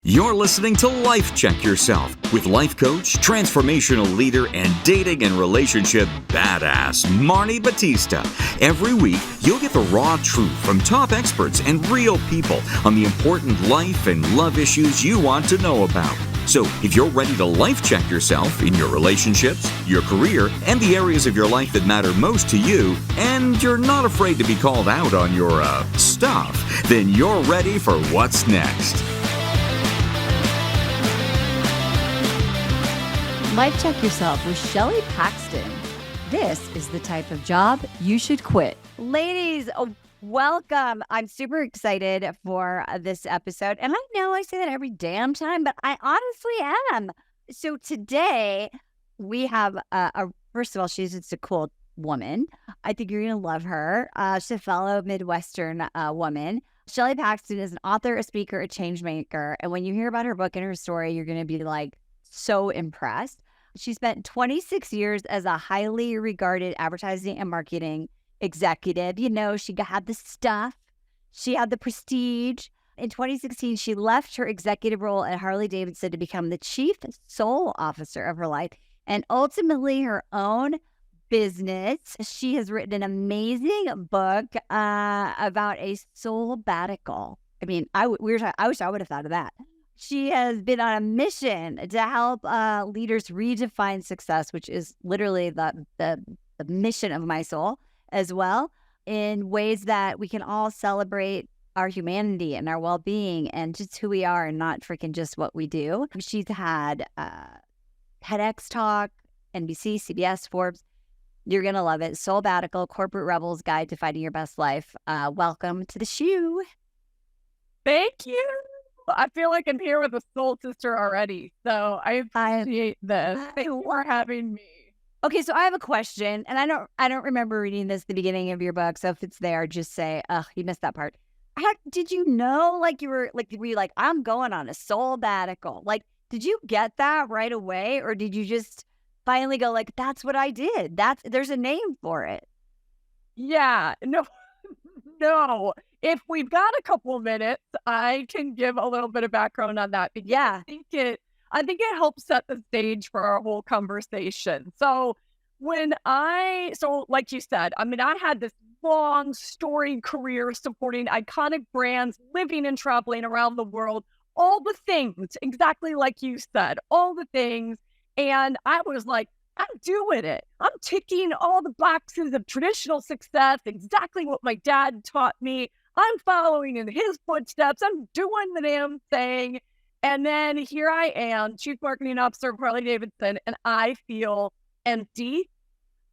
You're listening to Life Check Yourself with life coach, transformational leader, and dating and relationship badass, Marni Battista. Every week, you'll get the raw truth from top experts and real people on the important life and love issues you want to know about. So, if you're ready to life check yourself in your relationships, your career, and the areas of your life that matter most to you, and you're not afraid to be called out on your, stuff, then you're ready for what's next. Life Check Yourself with Shelley Paxton. This is the type of job you should quit. Ladies, welcome. I'm super excited for this episode. And I know I say that every damn time, but I honestly am. So today we have first of all, she's just a cool woman. I think you're going to love her. She's a fellow Midwestern woman. Shelley Paxton is an author, a speaker, a change maker. And when you hear about her book and her story, you're going to be like so impressed. She spent 26 years as a highly regarded advertising and marketing executive. You know, she had the stuff. She had the prestige. In 2016, she left her executive role at Harley-Davidson to become the chief soul officer of her life and ultimately her own business. She has written an amazing book about a Soulbbatical. I mean, I wish I would have thought of that. She has been on a mission to help leaders redefine success, which is literally the mission of my soul as well, in ways that we can all celebrate our humanity and our well-being and just who we are and not freaking just what we do. She's had TEDx Talk, NBC, CBS, Forbes. You're going to love it. Soulbbatical, Corporate Rebels Guide to Finding Your Best Life. Welcome to the show. Thank you. I feel like I'm here with a soul sister already, so I appreciate this. Thank you for having me. Okay, so I have a question, and I don't remember reading this at the beginning of your book, so if it's there, just say, "Ugh, you missed that part." Did you know, were you like, I'm going on a Soulbbatical? Like, did you get that right away, or did you just finally go like, that's what I did? There's a name for it. Yeah, no. If we've got a couple of minutes, I can give a little bit of background on that. Yeah. I think it helps set the stage for our whole conversation. So like you said, I mean, I had this long storied career supporting iconic brands, living and traveling around the world, all the things, exactly like you said, all the things. And I was like, I'm doing it. I'm ticking all the boxes of traditional success, exactly what my dad taught me. I'm following in his footsteps. I'm doing the damn thing. And then here I am, Chief Marketing Officer of Harley-Davidson, and I feel empty.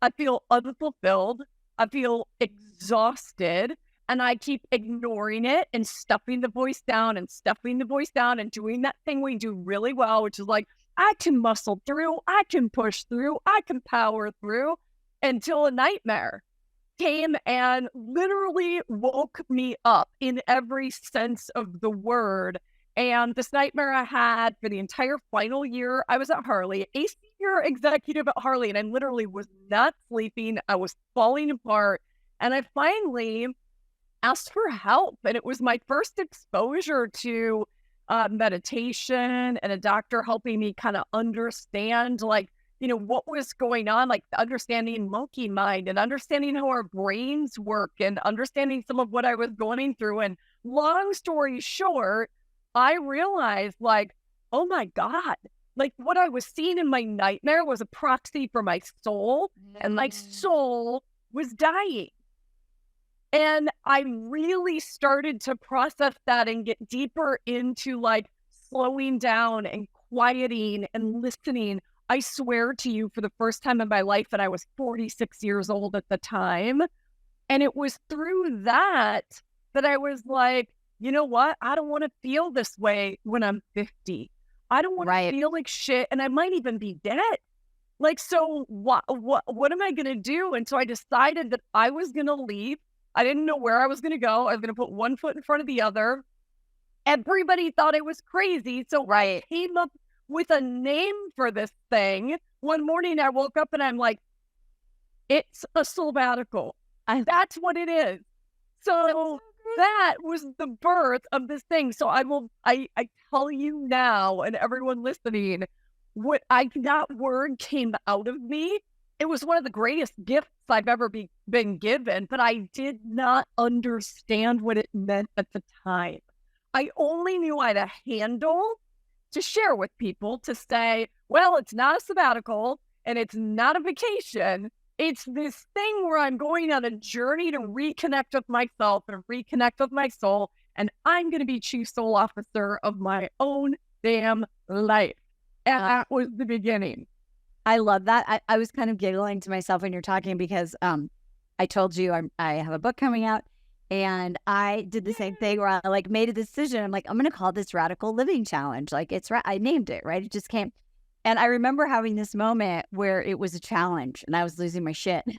I feel unfulfilled. I feel exhausted. And I keep ignoring it and stuffing the voice down and doing that thing we do really well, which is like, I can muscle through, I can push through, I can power through, until a nightmare came and literally woke me up in every sense of the word. And this nightmare I had for the entire final year, I was at Harley, a senior executive at Harley, and I literally was not sleeping. I was falling apart. And I finally asked for help. And it was my first exposure to meditation and a doctor helping me kind of understand, what was going on, like understanding monkey mind and understanding how our brains work and understanding some of what I was going through. And long story short, I realized oh my God, what I was seeing in my nightmare was a proxy for my soul, and my soul was dying. And I really started to process that and get deeper into slowing down and quieting and listening. I swear to you, for the first time in my life, and I was 46 years old at the time. And it was through that I was like, you know what? I don't want to feel this way when I'm 50. I don't want to feel like shit, and I might even be dead. So what am I going to do? And so I decided that I was going to leave. I didn't know where I was going to go. I was going to put one foot in front of the other. Everybody thought I was crazy. So I came up with a name for this thing. One morning I woke up and I'm like, it's a Soulbbatical. That's what it is. So that was the birth of this thing. So I tell you now, and everyone listening, that word came out of me. It was one of the greatest gifts I've ever been given, but I did not understand what it meant at the time. I only knew I had a handle to share with people to say, well, it's not a sabbatical and it's not a vacation. It's this thing where I'm going on a journey to reconnect with myself and reconnect with my soul. And I'm going to be chief soul officer of my own damn life. And that was the beginning. I love that. I was kind of giggling to myself when you're talking because I told you I have a book coming out. And I did the same thing where I like made a decision. I'm like, I'm going to call this Radical Living Challenge. Like I named it, right? It just came. And I remember having this moment where it was a challenge and I was losing my shit. And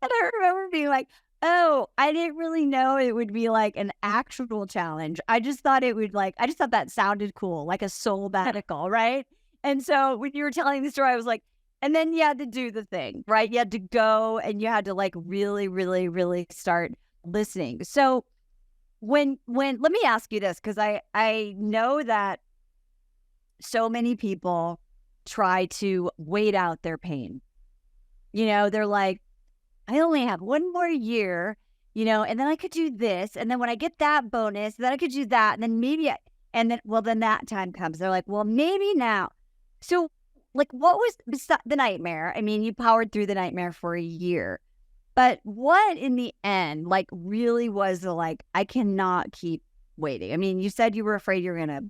I remember being like, oh, I didn't really know it would be like an actual challenge. I just thought that sounded cool, like a Soulbbatical, right? And so when you were telling the story, I was like, and then you had to do the thing, right? You had to go and you had to like really, really, really start listening. So when let me ask you this, because I know that so many people try to wait out their pain. You know, they're like, I only have one more year, you know, and then I could do this. And then when I get that bonus, then I could do that. And then then that time comes. They're like, well, maybe now. So like, what was the nightmare? I mean, you powered through the nightmare for a year. But what in the end, like, really was the like, I cannot keep waiting? I mean, you said you were afraid you're going to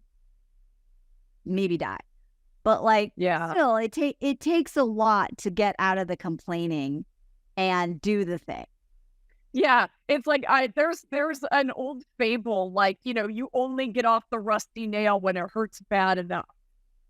maybe die. But like, still, it takes a lot to get out of the complaining and do the thing. Yeah, it's like there's an old fable, like, you know, you only get off the rusty nail when it hurts bad enough,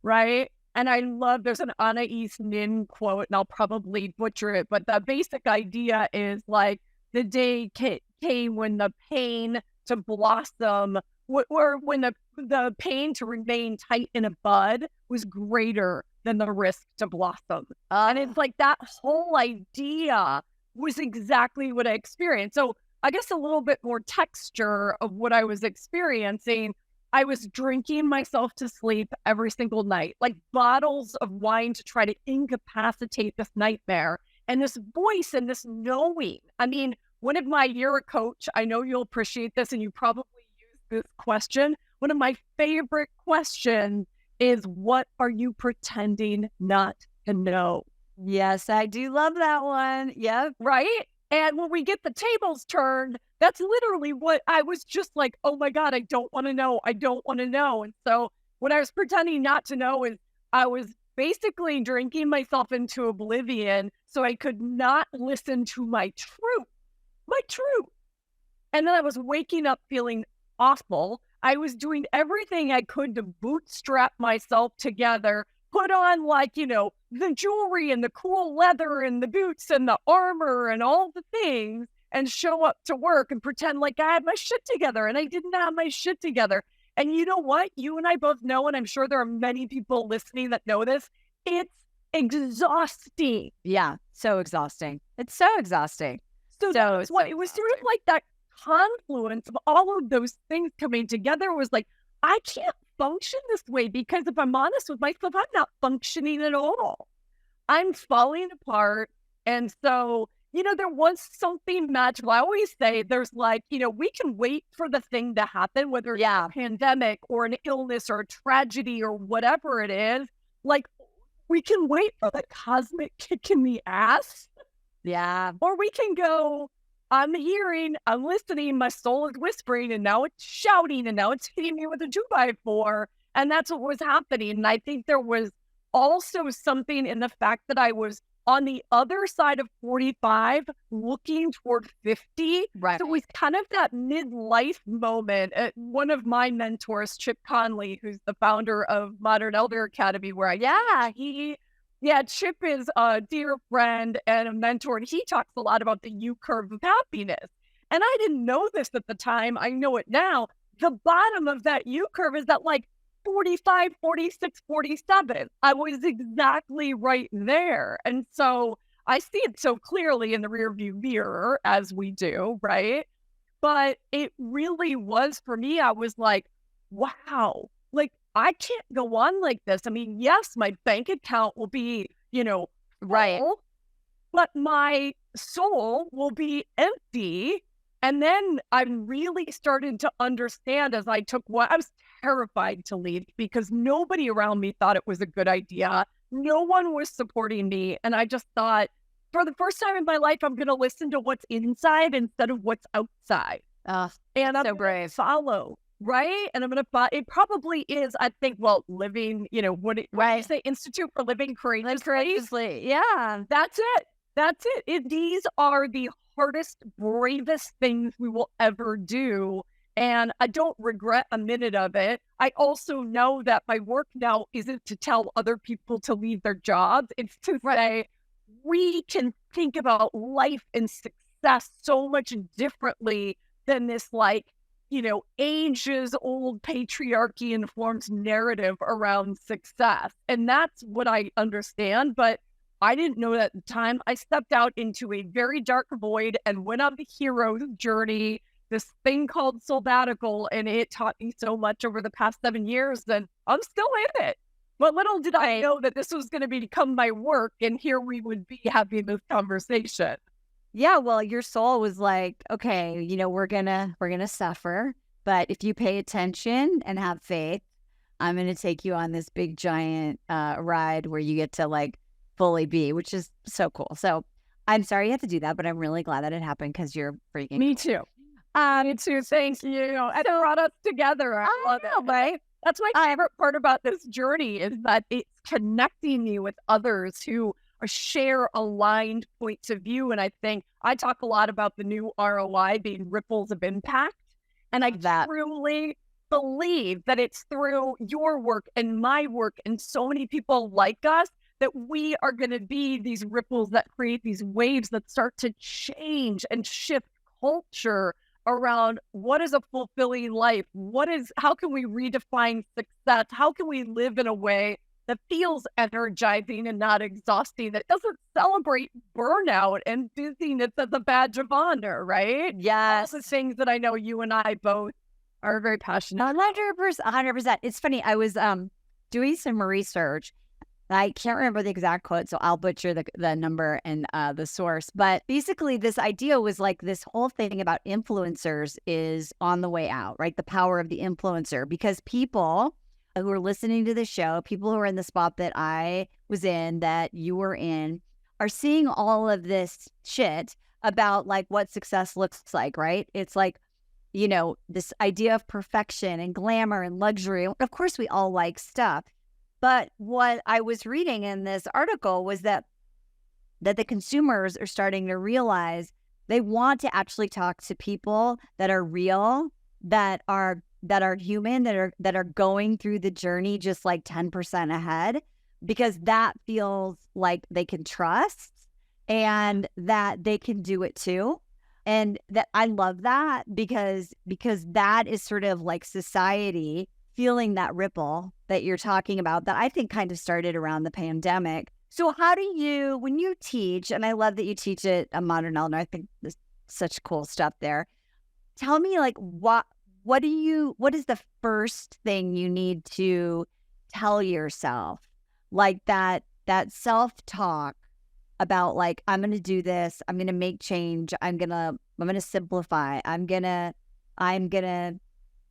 right? And I love, there's an Anais Nin quote, and I'll probably butcher it, but the basic idea is like, the day came when the pain to blossom, or when the pain to remain tight in a bud was greater than the risk to blossom. And it's like that whole idea was exactly what I experienced. So I guess a little bit more texture of what I was experiencing. I was drinking myself to sleep every single night, like bottles of wine to try to incapacitate this nightmare and this voice and this knowing. I mean, you're a coach, I know you'll appreciate this and you probably use this question. One of my favorite questions is, what are you pretending not to know? Yes, I do love that one. Yep. Right? And when we get the tables turned, that's literally what I was just like, oh my God, I don't want to know. I don't want to know. And so what I was pretending not to know is I was basically drinking myself into oblivion so I could not listen to my truth. My truth. And then I was waking up feeling awful. I was doing everything I could to bootstrap myself together, put on, like, you know, the jewelry and the cool leather and the boots and the armor and all the things, and show up to work and pretend like I had my shit together, and I didn't have my shit together. And you know what? You and I both know, and I'm sure there are many people listening that know this, it's exhausting. Yeah, so exhausting. It's so exhausting. So that's what it was sort of like, that confluence of all of those things coming together was like, I can't function this way, because if I'm honest with myself, I'm not functioning at all. I'm falling apart. And so, you know, there was something magical. I always say there's like, you know, we can wait for the thing to happen, whether it's a pandemic or an illness or a tragedy or whatever it is. Like, we can wait for the cosmic kick in the ass. Yeah. Or we can go, I'm hearing, I'm listening, my soul is whispering, and now it's shouting, and now it's hitting me with a 2x4. And that's what was happening. And I think there was also something in the fact that I was on the other side of 45, looking toward 50. Right. So it was kind of that midlife moment. One of my mentors, Chip Conley, who's the founder of Modern Elder Academy, where Chip is a dear friend and a mentor, and he talks a lot about the U-curve of happiness. And I didn't know this at the time. I know it now. The bottom of that U-curve is at like 45, 46, 47. I was exactly right there. And so I see it so clearly in the rearview mirror, as we do, right? But it really was for me. I was like, wow, like I can't go on like this. I mean, yes, my bank account will be, Right. full, but my soul will be empty. And then I really started to understand as I took I was terrified to leave because nobody around me thought it was a good idea. No one was supporting me. And I just thought, for the first time in my life, I'm going to listen to what's inside instead of what's outside. Oh, And I'm so gonna brave. follow, right? And I'm going to follow. It probably is, I think, living, what do you Right. say? Institute for Living Courageously. Courageously. Yeah. That's it. That's it. These are the hardest, bravest things we will ever do. And I don't regret a minute of it. I also know that my work now isn't to tell other people to leave their jobs. It's to say, we can think about life and success so much differently than this, ages old patriarchy informed narrative around success. And that's what I understand. But I didn't know that at the time. I stepped out into a very dark void and went on the hero's journey, this thing called Soulbbatical, and it taught me so much over the past 7 years, and I'm still in it. But little did I know that this was going to become my work, and here we would be having this conversation. Yeah, well, your soul was like, okay, we're gonna suffer, but if you pay attention and have faith, I'm gonna take you on this big giant ride where you get to fully be, which is so cool. So I'm sorry you had to do that, but I'm really glad that it happened because you're freaking Me too. Me too. Thank you. It brought us together. I love it. Right? That's my favorite part about this journey is that it's connecting me with others who share aligned points of view. And I think I talk a lot about the new ROI being ripples of impact. And I truly believe that it's through your work and my work and so many people like us that we are going to be these ripples that create these waves that start to change and shift culture around what is a fulfilling life? How can we redefine success? How can we live in a way that feels energizing and not exhausting, that doesn't celebrate burnout and dizziness as a badge of honor, right? Yes. All the things that I know you and I both are very passionate about. 100%. It's funny. I was doing some research. I can't remember the exact quote, so I'll butcher the number and the source. But basically, this idea was this whole thing about influencers is on the way out, right? The power of the influencer, because people who are listening to the show, people who are in the spot that I was in, that you were in, are seeing all of this shit about what success looks like, right? It's this idea of perfection and glamour and luxury. Of course, we all like stuff. But what I was reading in this article was that the consumers are starting to realize they want to actually talk to people that are real, that are human, that are going through the journey just 10% ahead, because that feels like they can trust and that they can do it too. And that I love that because that is sort of society feeling that ripple that you're talking about that I think kind of started around the pandemic. So how do you, when you teach, and I love that you teach at a Modern Elder, I think there's such cool stuff there. Tell me what is the first thing you need to tell yourself, that self-talk about I'm going to do this, I'm going to make change, I'm going to simplify, I'm going to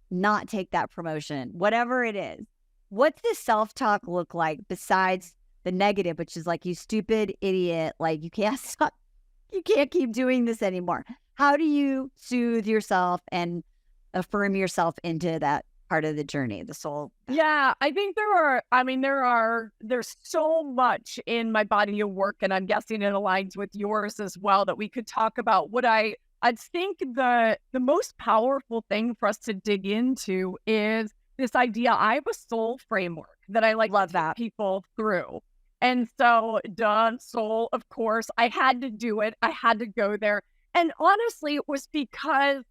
not take that promotion, whatever it is. What's the self-talk look like besides the negative, which is you stupid idiot, you can't stop, you can't keep doing this anymore. How do you soothe yourself and affirm yourself into that part of the journey, the soul? Yeah, I think there's so much in my body of work, and I'm guessing it aligns with yours as well, that we could talk about. What I think the most powerful thing for us to dig into is this idea. I have a soul framework that I love to that take people through. And so done soul, of course, I had to do it. I had to go there. And honestly, it was because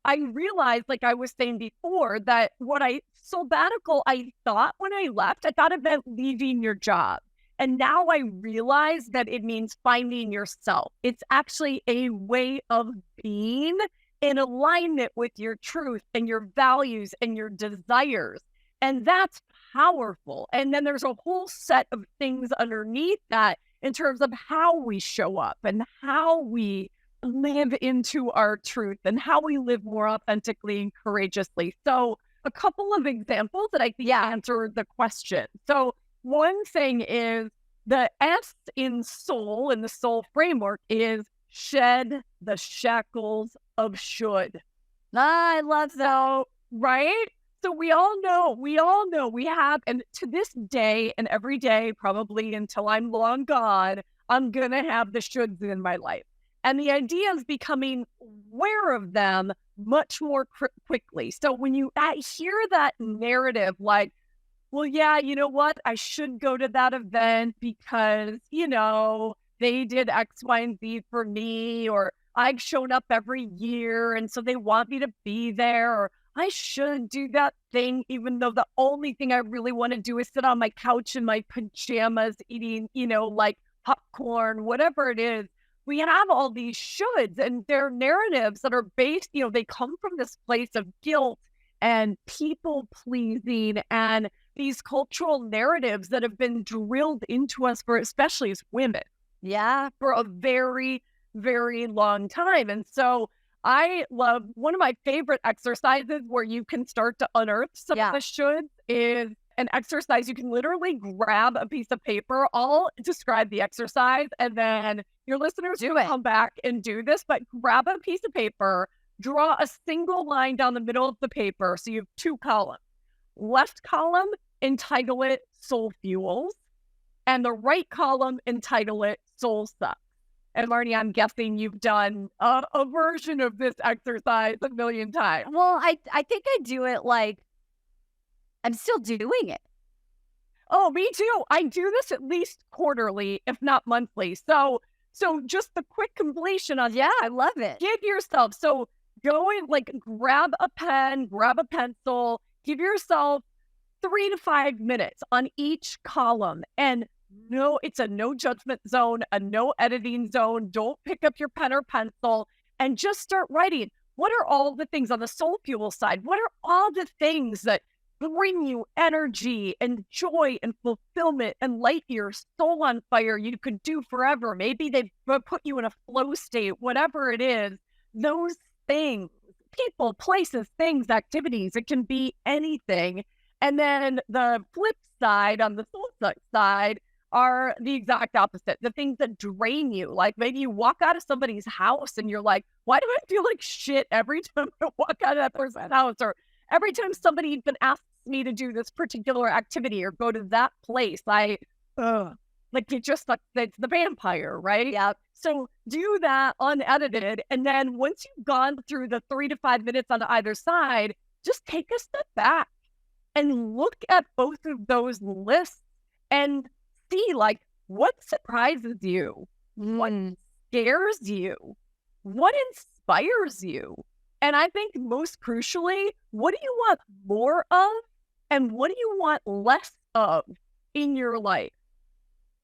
I realized, I was saying before, that Soulbbatical, I thought when I left, I thought it meant leaving your job. And now I realize that it means finding yourself. It's actually a way of being in alignment with your truth and your values and your desires. And that's powerful. And then there's a whole set of things underneath that in terms of how we show up and how we live into our truth and how we live more authentically and courageously. So a couple of examples that I think answer the question. So one thing is the S in soul, in the soul framework, is shed the shackles of should. I love that. So, right? So we all know we have, and to this day and every day, probably until I'm long gone, I'm going to have the shoulds in my life. And the idea is becoming aware of them much more quickly. So when you hear that narrative, like, well, yeah, you know what? I should go to that event because, they did X, Y, and Z for me, or I've shown up every year, and so they want me to be there, or I should do that thing, even though the only thing I really want to do is sit on my couch in my pajamas eating, like popcorn, whatever it is. We have all these shoulds, and they're narratives that are based, they come from this place of guilt and people pleasing and these cultural narratives that have been drilled into us especially as women. Yeah. For a very, very long time. And so I love one of my favorite exercises where you can start to unearth some of the shoulds is an exercise. You can literally grab a piece of paper. I'll describe the exercise and then your listeners can come back and do this, but grab a piece of paper, draw a single line down the middle of the paper. So you have two columns. Left column, entitle it Soul Fuels. And the right column, entitle it Soul Sucks. And Marni, I'm guessing you've done a version of this exercise a million times. Well, I think I do it like I'm still doing it. Oh, me too. I do this at least quarterly, if not monthly. So just the quick completion on I love it. Give yourself. So go and grab a pen, grab a pencil, give yourself 3 to 5 minutes on each column. And no, it's a no judgment zone, a no editing zone. Don't pick up your pen or pencil and just start writing. What are all the things on the soul fuel side? What are all the things that bring you energy and joy and fulfillment and light your soul on fire you could do forever? Maybe they put you in a flow state, whatever it is. Those things, people, places, things, activities, it can be anything. And then the flip side, on the soul suck side, are the exact opposite. The things that drain you. Like maybe you walk out of somebody's house and you're like, why do I feel like shit every time I walk out of that person's house? Or every time somebody even asks me to do this particular activity or go to that place, it's the vampire, right? Yeah. So do that unedited. And then once you've gone through the 3 to 5 minutes on either side, just take a step back and look at both of those lists and see what surprises you, what scares you, what inspires you. And I think most crucially, what do you want more of and what do you want less of in your life?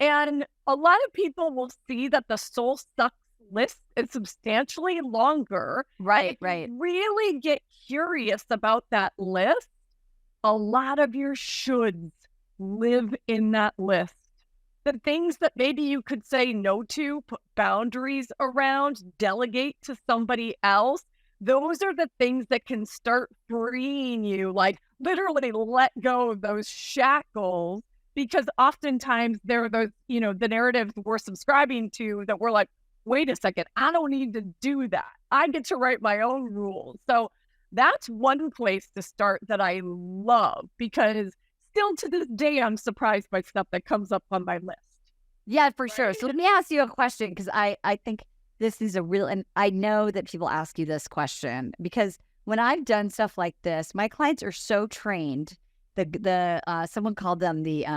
And a lot of people will see that the soul sucks list is substantially longer. Right. Really get curious about that list. A lot of your shoulds live in that list. The things that maybe you could say no to, put boundaries around, delegate to somebody else, those are the things that can start freeing you, literally let go of those shackles, because oftentimes they're those, the narratives we're subscribing to that we're like, wait a second, I don't need to do that. I get to write my own rules. So that's one place to start that I love, because still to this day, I'm surprised by stuff that comes up on my list. Yeah, for sure. So let me ask you a question, because I think this is and I know that people ask you this question, because when I've done stuff like this, my clients are so trained. Someone called them the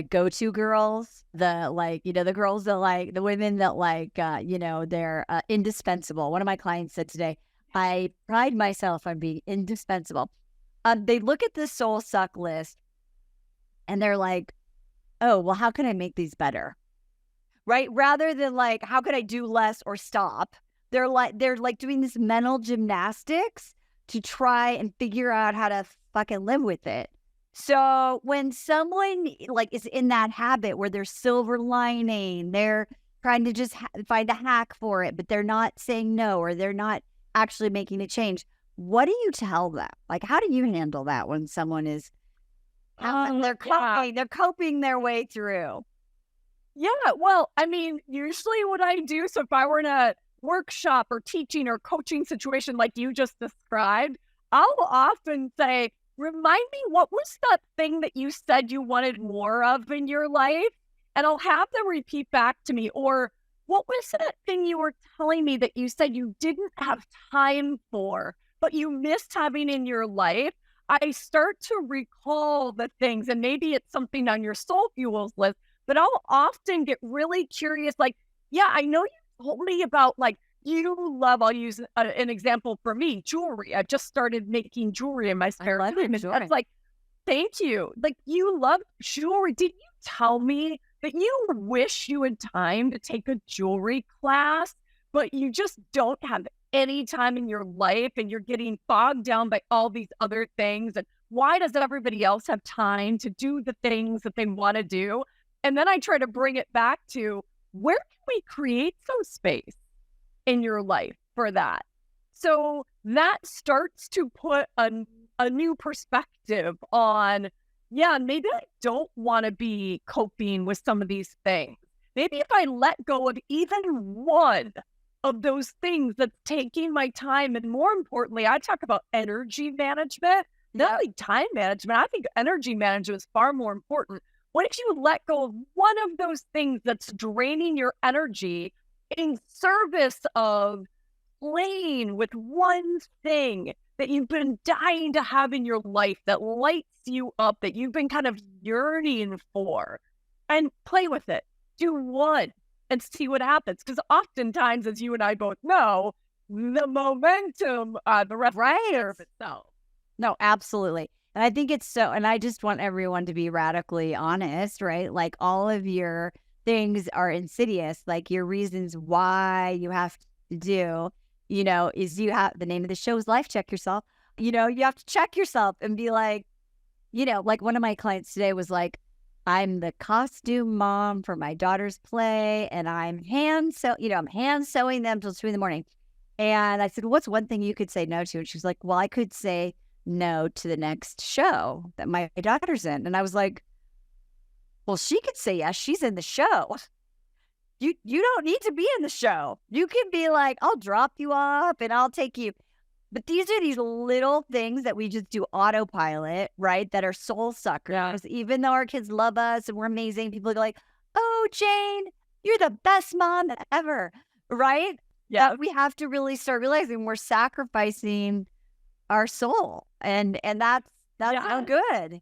go-to girls, the girls that the women that they're indispensable. One of my clients said today, I pride myself on being indispensable. They look at the soul suck list and they're like, oh, well, how can I make these better? Right? Rather than how could I do less or stop? they're doing this mental gymnastics to try and figure out how to fucking live with it. So when someone is in that habit where they're silver lining, they're trying to just find a hack for it, but they're not saying no, or they're not actually making a change. What do you tell them? Like, how do you handle that when someone is they're coping their way through? Yeah, well, I mean, usually what I do, so if I were in a workshop or teaching or coaching situation like you just described, I'll often say, remind me, what was that thing that you said you wanted more of in your life? And I'll have them repeat back to me. Or what was that thing you were telling me that you said you didn't have time for, but you missed having in your life? I start to recall the things, and maybe it's something on your soul fuels list, but I'll often get really curious. Like, yeah, I know you told me about, like, you love, I'll use an example for me, jewelry. I just started making jewelry in my spare time. And that's like, thank you. Like, you love jewelry. Did you tell me that you wish you had time to take a jewelry class, but you just don't have any time in your life and you're getting bogged down by all these other things? And why does everybody else have time to do the things that they want to do? And then I try to bring it back to, where can we create some space in your life for that? So that starts to put a new perspective on, yeah, maybe I don't want to be coping with some of these things. Maybe if I let go of even one of those things that's taking my time, and more importantly, I talk about energy management, not only time management. I think energy management is far more important. What if you let go of one of those things that's draining your energy in service of playing with one thing that you've been dying to have in your life, that lights you up, that you've been kind of yearning for, and play with it? Do one and see what happens. Because oftentimes, as you and I both know, the momentum, the rest of itself. No, absolutely. And I think it's so, and I just want everyone to be radically honest, right? Like, all of your things are insidious. Like, your reasons why you have to do, is you have, the name of the show is Life Check Yourself. You have to check yourself and be like, like one of my clients today was like, I'm the costume mom for my daughter's play, and I'm hand sewing them till 2 a.m. And I said, what's one thing you could say no to? And she was like, well, I could say no to the next show that my daughter's in. And I was like, well, she could say yes, she's in the show. You don't need to be in the show. You can be like, I'll drop you off and I'll take you. But these are these little things that we just do autopilot, right? That are soul suckers. Yeah. Even though our kids love us and we're amazing, people go like, oh, Jane, you're the best mom ever, right? Yeah. We have to really start realizing we're sacrificing our soul, and that's not good.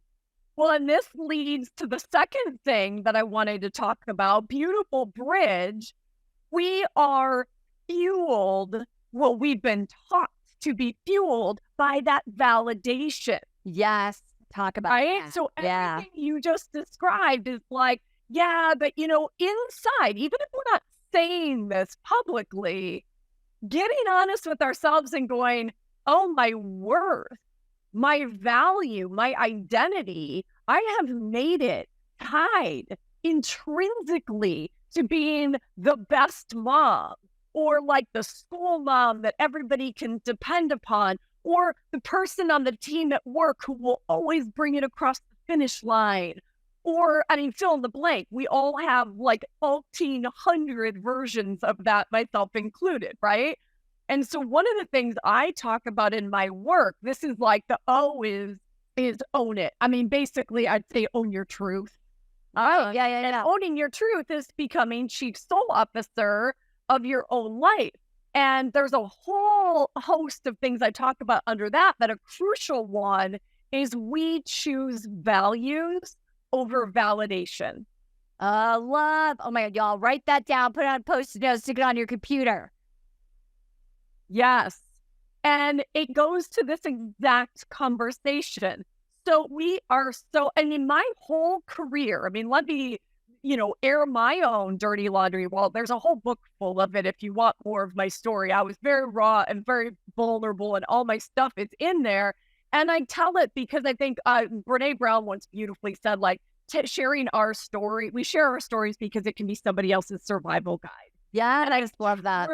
Well, and this leads to the second thing that I wanted to talk about, beautiful bridge. We are fueled, well, we've been taught to be fueled by that validation. Yes, talk about that. So everything you just described is like, yeah, but inside, even if we're not saying this publicly, getting honest with ourselves and going, oh, my worth, my value, my identity, I have made it tied intrinsically to being the best mom, or like the school mom that everybody can depend upon, or the person on the team at work who will always bring it across the finish line, or, fill in the blank. We all have like 1,800 versions of that, myself included, right? And so one of the things I talk about in my work, this is like the O is own it. Basically, I'd say own your truth. Oh, yeah. And owning your truth is becoming chief soul officer of your own life. And there's a whole host of things I talk about under that, but a crucial one is we choose values over validation. Love. Oh my God, y'all, write that down, put it on Post-it notes, stick it on your computer. Yes. And it goes to this exact conversation. So we are my whole career, let me air my own dirty laundry. Well, there's a whole book full of it. If you want more of my story, I was very raw and very vulnerable, and all my stuff is in there. And I tell it because I think Brene Brown once beautifully said, like, sharing our story, we share our stories because it can be somebody else's survival guide. Yeah, And I just love that.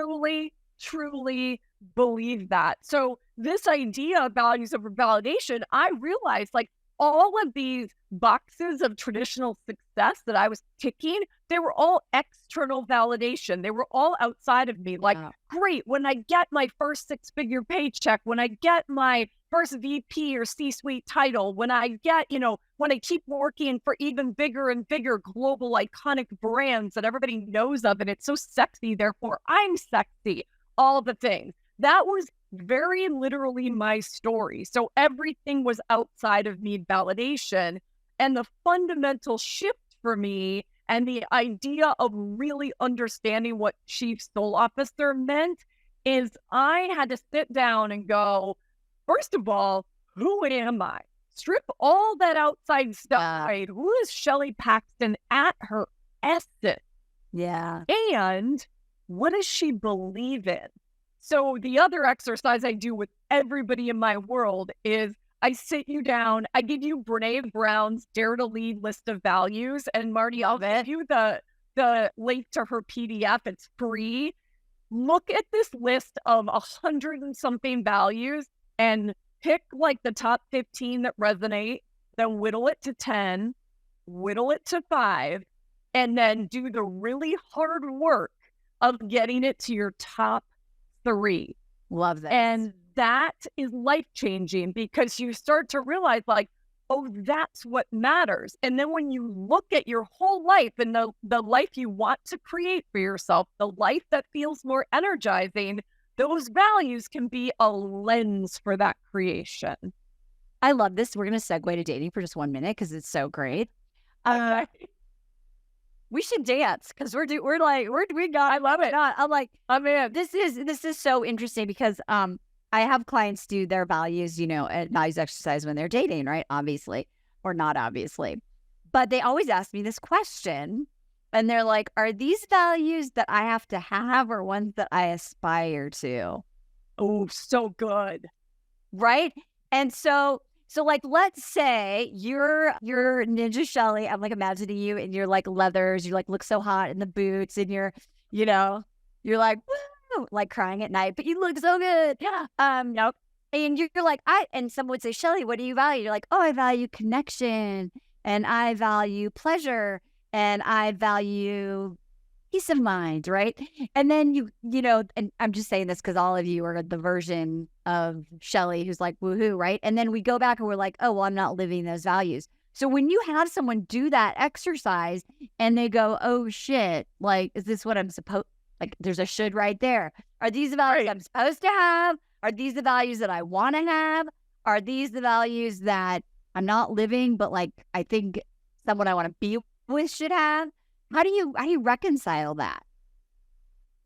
Truly believe that. So this idea of values over validation, I realized, like, all of these boxes of traditional success that I was ticking, they were all external validation. They were all outside of me. Like, great, when I get my first 6-figure paycheck, when I get my first VP or C-suite title, when I get, when I keep working for even bigger and bigger global iconic brands that everybody knows of, and it's so sexy, therefore I'm sexy, all the things. That was very literally my story. So everything was outside of need validation. And the fundamental shift for me and the idea of really understanding what Chief Soul Officer meant is I had to sit down and go, first of all, who am I? Strip all that outside stuff, right? Who is Shelley Paxton at her essence? Yeah. And what does she believe in? So the other exercise I do with everybody in my world is I sit you down, I give you Brene Brown's Dare to Lead list of values. And Marni, I'll give you the link to her PDF. It's free. Look at this list of 100 and something values and pick like the top 15 that resonate, then whittle it to 10, whittle it to 5, and then do the really hard work of getting it to your top 3. Love that. And that is life-changing because you start to realize, like, oh, that's what matters. And then when you look at your whole life and the life you want to create for yourself, the life that feels more energizing, those values can be a lens for that creation. I love this. We're going to segue to dating for just 1 minute because it's so great. Okay. We should dance because we got. I love it. I'm like, I'm in. This is so interesting because I have clients do their values, values exercise when they're dating, right? Obviously, or not obviously, but they always ask me this question, and they're like, "Are these values that I have to have, or ones that I aspire to?" Oh, so good, right? And so like, let's say you're Ninja Shelley. I'm like imagining you in your like leathers. You like look so hot in the boots, and you're like, woo, like crying at night, but you look so good. Yeah. Nope. And you're like, and someone would say, Shelley, what do you value? You're like, oh, I value connection, and I value pleasure, and I value peace of mind, right? And then and I'm just saying this because all of you are the version of Shelley who's like, woohoo, right? And then we go back and we're like, oh, well, I'm not living those values. So when you have someone do that exercise and they go, oh shit, like, is this what I'm supposed, like, there's a should right there. Are these the values I'm supposed to have? Are these the values that I want to have? Are these the values that I'm not living, but like, I think someone I want to be with should have? How do you reconcile that?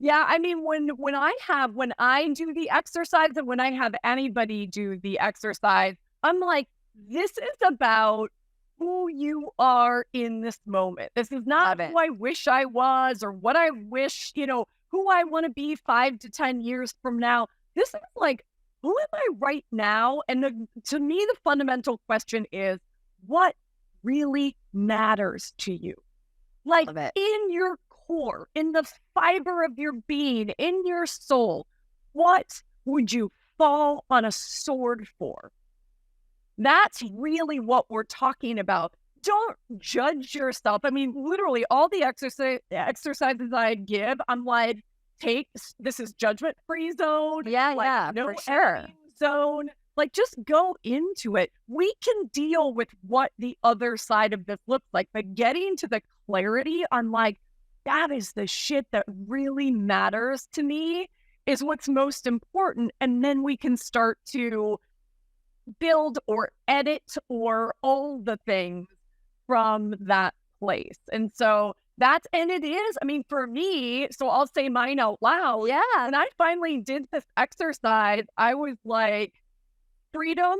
Yeah, I mean, when I do the exercise and when I have anybody do the exercise, I'm like, this is about who you are in this moment. This is not who I wish I was or what I wish, who I want to be 5 to 10 years from now. This is like, who am I right now? And to me, the fundamental question is, what really matters to you? Like in your core, in the fiber of your being, in your soul, what would you fall on a sword for? That's really what we're talking about. Don't judge yourself. I mean, literally all the exercises I give, I'm like, this is judgment-free zone. Yeah, no for sure. Zone. Like, just go into it. We can deal with what the other side of this looks like, but getting to the clarity on like, that is the shit that really matters to me is what's most important. And then we can start to build or edit or all the things from that place. And so it is, I mean, for me, so I'll say mine out loud. Yeah. When I finally did this exercise, I was like, freedom,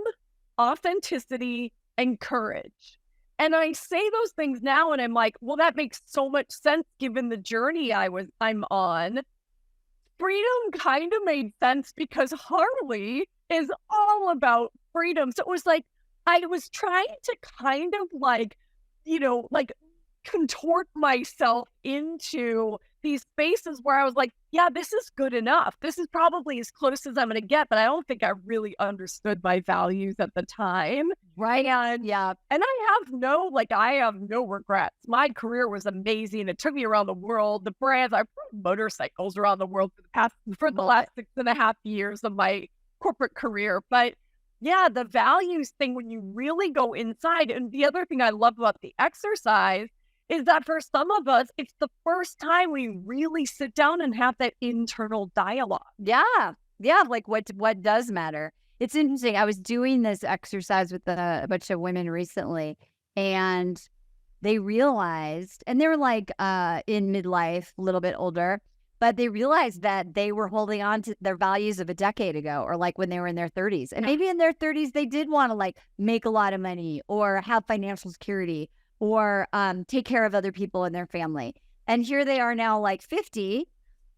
authenticity, and courage. And I say those things now and I'm like, well, that makes so much sense given the journey I'm on. Freedom kind of made sense because Harley is all about freedom. So it was like I was trying to kind of like, like contort myself into these spaces where I was like, yeah, this is good enough. This is probably as close as I'm going to get, but I don't think I really understood my values at the time. Right. And I have no regrets. My career was amazing. It took me around the world. The brands, I've rode motorcycles around the world for the last 6.5 years of my corporate career. But yeah, the values thing, when you really go inside, and the other thing I love about the exercise is that for some of us, it's the first time we really sit down and have that internal dialogue. Yeah. Like what does matter? It's interesting. I was doing this exercise with a bunch of women recently, and they realized, and they were like in midlife, a little bit older, but they realized that they were holding on to their values of a decade ago, or like when they were in their 30s. And maybe in their 30s, they did want to like make a lot of money or have financial security or take care of other people in their family. And here they are now like 50,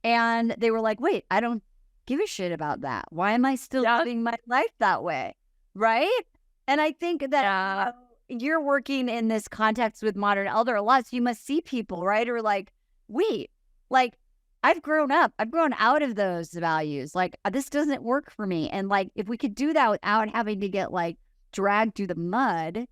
and they were like, wait, I don't give a shit about that. Why am I still living my life that way? Right? And I think that you're working in this context with modern elder a lot, so you must see people, right? Or like, wait, like I've grown up. I've grown out of those values. Like this doesn't work for me. And like, if we could do that without having to get like dragged through the mud,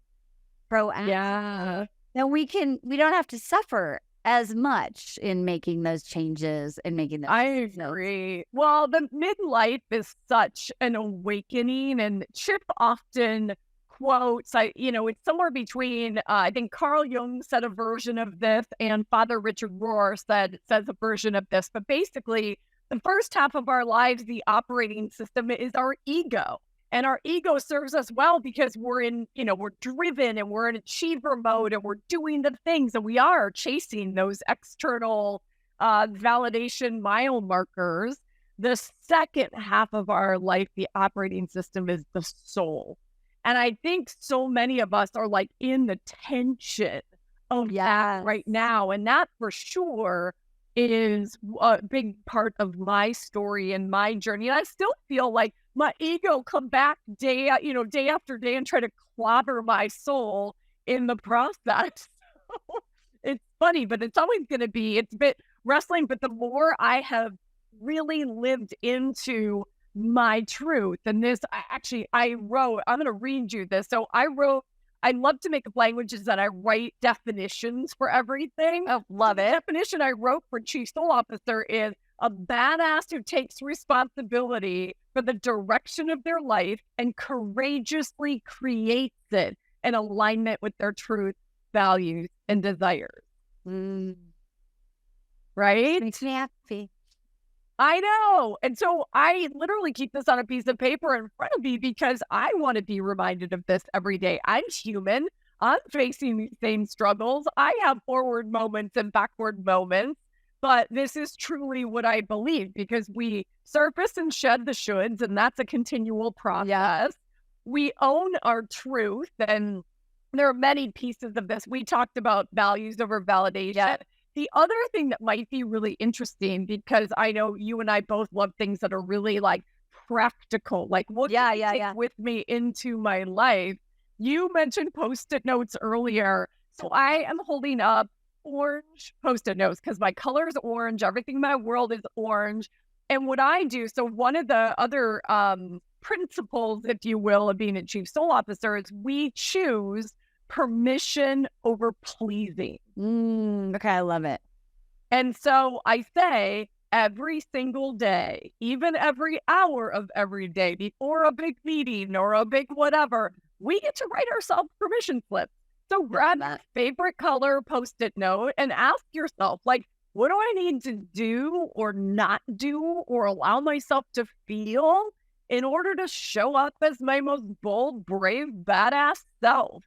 then we don't have to suffer as much in making those changes and making those. I agree. Well, the midlife is such an awakening, and Chip often quotes, it's somewhere between, I think Carl Jung said a version of this and Father Richard Rohr says a version of this, but basically the first half of our lives, the operating system is our ego. And our ego serves us well because we're driven and we're in achiever mode and we're doing the things and we are chasing those external validation mile markers. The second half of our life, the operating system is the soul. And I think so many of us are like in the tension of that right now. And that for sure is a big part of my story and my journey. And I still feel like my ego come back day after day and try to clobber my soul in the process. It's funny, but it's always going to be, it's a bit wrestling. But the more I have really lived into my truth, and this, I wrote, I'm going to read you this. So I love to make up languages that I write definitions for everything. Oh, love it. The definition I wrote for Chief Soul Officer is a badass who takes responsibility for the direction of their life and courageously creates it in alignment with their truth, values, and desires. Right? Makes me happy. I know. And so I literally keep this on a piece of paper in front of me because I want to be reminded of this every day. I'm human. I'm facing these same struggles. I have forward moments and backward moments, but this is truly what I believe because we surface and shed the shoulds, and that's a continual process. Yes. We own our truth, and there are many pieces of this. We talked about values over validation. Yeah. The other thing that might be really interesting, because I know you and I both love things that are really like practical, like what can I take with me into my life? You mentioned Post-it notes earlier. So I am holding up orange Post-it notes because my color is orange. Everything in my world is orange. And what I do, so one of the other principles, if you will, of being a Chief Soul Officer is we choose permission over pleasing. Okay, I love it. And so I say every single day, even every hour of every day, before a big meeting or a big whatever, we get to write ourselves permission slips. So grab that favorite color Post-it note and ask yourself, like, what do I need to do or not do or allow myself to feel in order to show up as my most bold, brave, badass self?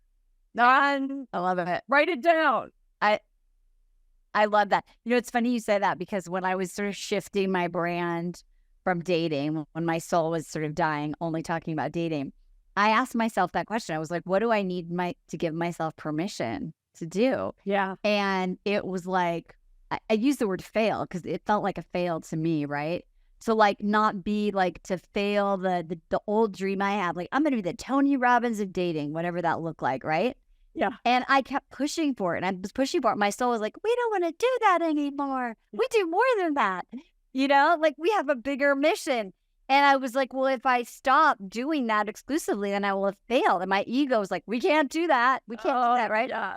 And I love it. Write it down. I love that. You know, it's funny you say that because when I was sort of shifting my brand from dating, when my soul was sort of dying, only talking about dating, I asked myself that question. I was like, what do I need to give myself permission to do? Yeah. And it was like, I used the word fail because it felt like a fail to me, right? So like not be like to fail the old dream I had. Like I'm going to be the Tony Robbins of dating, whatever that looked like, right? Yeah. And I kept pushing for it. And I was pushing for it. My soul was like, we don't want to do that anymore. We do more than that. You know, like we have a bigger mission. And I was like, well, if I stop doing that exclusively, then I will have failed. And my ego was like, we can't do that. We can't do that, right? Yeah.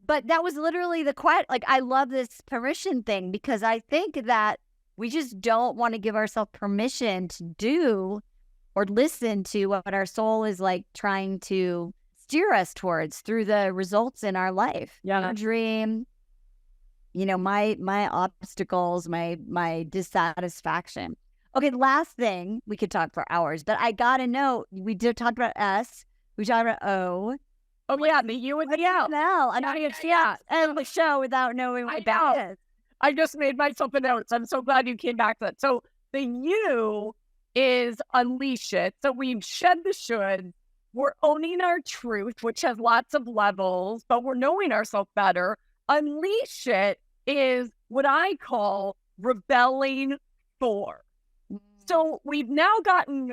But that was literally the quiet. Like, I love this permission thing because I think that we just don't want to give ourselves permission to do or listen to what our soul is like trying to steer us towards through the results in our life. Yeah. Our dream, you know, my obstacles, my dissatisfaction. Okay, last thing, we could talk for hours, but I got to know, we did talk about S, we talked about O. Oh, yeah, the U and the L. L. And Yeah. end the show without knowing what I that know. is. I just made myself a note. I'm so glad you came back to that. So the U is unleash it. So we've shed the should. We're owning our truth, which has lots of levels, but we're knowing ourselves better. Unleash it is what I call rebelling for. So we've now gotten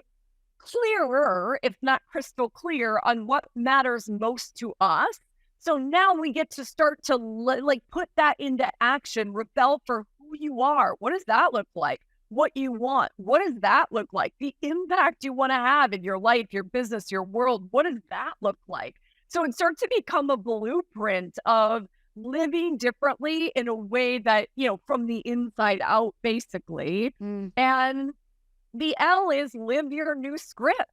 clearer, if not crystal clear, on what matters most to us. So now we get to start to like put that into action, rebel for who you are. What does that look like? What you want? What does that look like? The impact you want to have in your life, your business, your world. What does that look like? So it starts to become a blueprint of living differently in a way that, you know, from the inside out, basically. And the L is live your new script.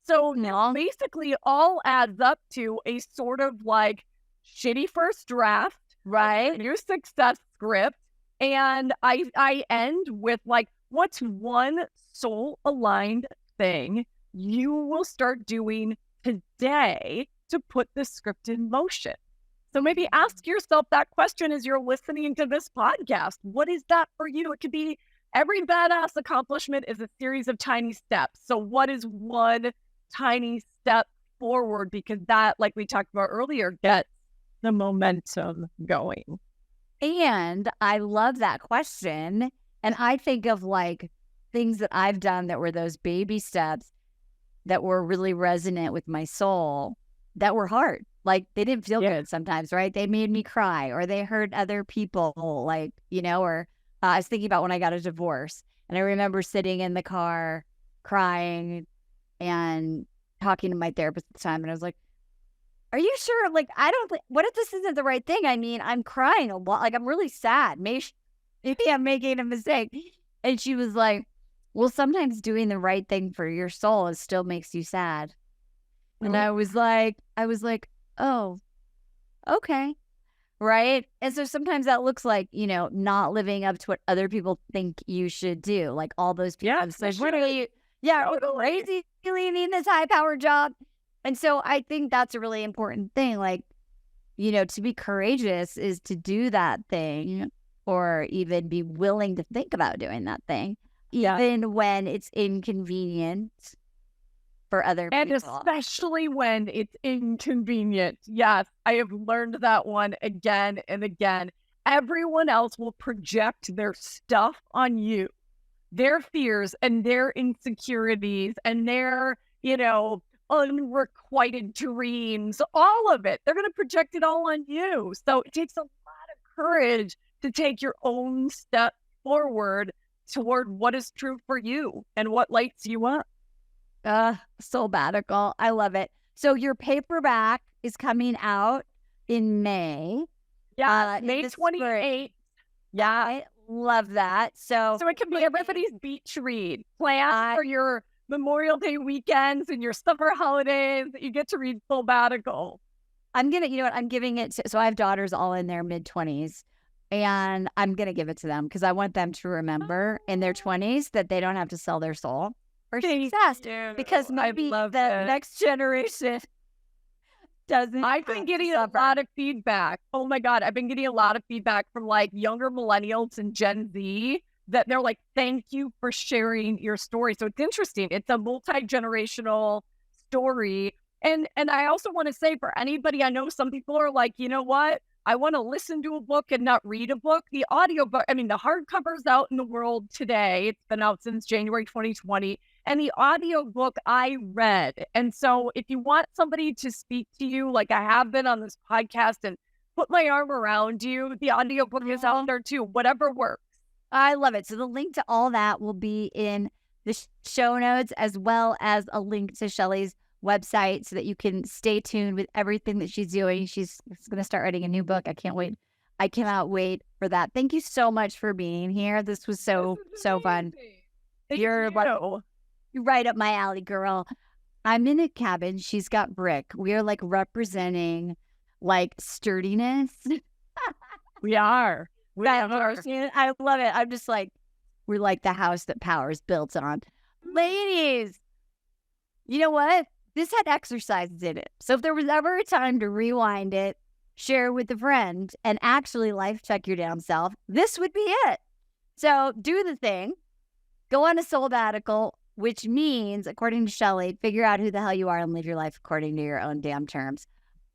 So basically all adds up to a sort of like shitty first draft, right? New success script. And I end with like, what's one soul aligned thing you will start doing today to put the script in motion? So maybe ask yourself that question as you're listening to this podcast. What is that for you? It could be every badass accomplishment is a series of tiny steps. So what is one tiny step forward? Because that, like we talked about earlier, gets the momentum going. And I love that question. And I think of like things that I've done that were those baby steps that were really resonant with my soul that were hard. Like they didn't feel good sometimes, right? They made me cry or they hurt other people, like, you know, or I was thinking about when I got a divorce and I remember sitting in the car crying and talking to my therapist at the time. And I was like, are you sure? Like, what if this isn't the right thing? I mean, I'm crying a lot. Like, I'm really sad. Maybe I'm making a mistake. And she was like, well, sometimes doing the right thing for your soul still makes you sad. And I was like, oh, okay. Right. And so sometimes that looks like, you know, not living up to what other people think you should do. Like all those people. Crazy, you need this high powered job. And so I think that's a really important thing. Like, you know, to be courageous is to do that thing or even be willing to think about doing that thing, even when it's inconvenient for other people. And especially when it's inconvenient. Yes, I have learned that one again and again. Everyone else will project their stuff on you, their fears and their insecurities and their, you know, unrequited dreams, all of it. They're going to project it all on you. So it takes a lot of courage to take your own step forward toward what is true for you and what lights you up. Soulbbatical. I love it. So your paperback is coming out in May. Yeah, May 28th. Yeah, I love that. So it can be everybody's beach read. Plan for your Memorial Day weekends and your summer holidays that you get to read Soulbbatical. I'm giving it to, so I have daughters all in their mid-20s and I'm going to give it to them because I want them to remember in their 20s that they don't have to sell their soul for success because maybe the next generation doesn't. I've been getting a lot of feedback. Oh my God. I've been getting a lot of feedback from like younger millennials and Gen Z that they're like, thank you for sharing your story. So it's interesting. It's a multi-generational story. And I also want to say, for anybody, I know some people are like, you know what? I want to listen to a book and not read a book. The audiobook, I mean, the hardcover's out in the world today. It's been out since January 2020. And the audiobook I read. And so if you want somebody to speak to you, like I have been on this podcast, and put my arm around you, the audiobook is out there too, whatever works. I love it. So the link to all that will be in the show notes, as well as a link to Shelley's website so that you can stay tuned with everything that she's doing. She's going to start writing a new book. I can't wait. I cannot wait for that. Thank you so much for being here. This was so fun. You're right up my alley, girl. I'm in a cabin. She's got brick. We are like representing like sturdiness. We are. I love it. I'm just like, we're like the house that power is built on. Ladies, you know what? This had exercises in it. So if there was ever a time to rewind it, share with a friend, and actually life check your damn self, this would be it. So do the thing. Go on a Soulbbatical, which means, according to Shelley, figure out who the hell you are and live your life according to your own damn terms.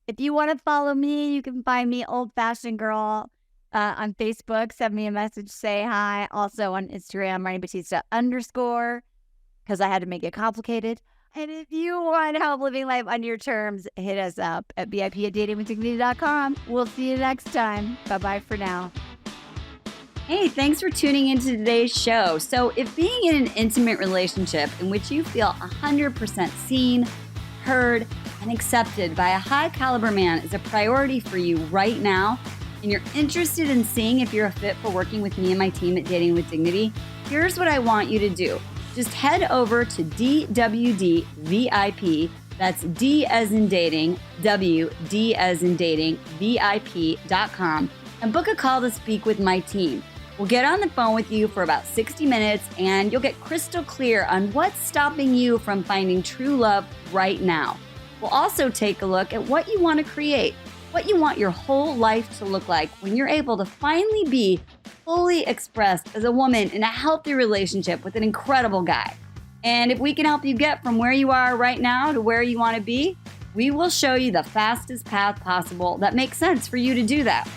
If you want to follow me, you can find me Old Fashioned Girl on Facebook. Send me a message, say hi. Also on Instagram, Marni Battista _ because I had to make it complicated. And if you want help living life on your terms, hit us up at VIP@datingwithdignity.com. We'll see you next time. Bye-bye for now. Hey, thanks for tuning into today's show. So if being in an intimate relationship in which you feel 100% seen, heard, and accepted by a high caliber man is a priority for you right now, and you're interested in seeing if you're a fit for working with me and my team at Dating with Dignity, here's what I want you to do. Just head over to DWD VIP, that's D as in dating, W, D as in dating, VIP.com, and book a call to speak with my team. We'll get on the phone with you for about 60 minutes, and you'll get crystal clear on what's stopping you from finding true love right now. We'll also take a look at what you want to create, what you want your whole life to look like when you're able to finally be fully expressed as a woman in a healthy relationship with an incredible guy. And if we can help you get from where you are right now to where you want to be, we will show you the fastest path possible that makes sense for you to do that.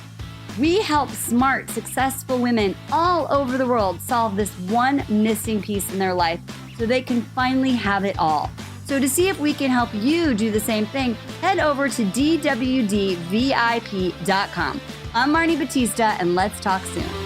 We help smart, successful women all over the world solve this one missing piece in their life so they can finally have it all. So to see if we can help you do the same thing, head over to DWDVIP.com. I'm Marni Battista, and let's talk soon.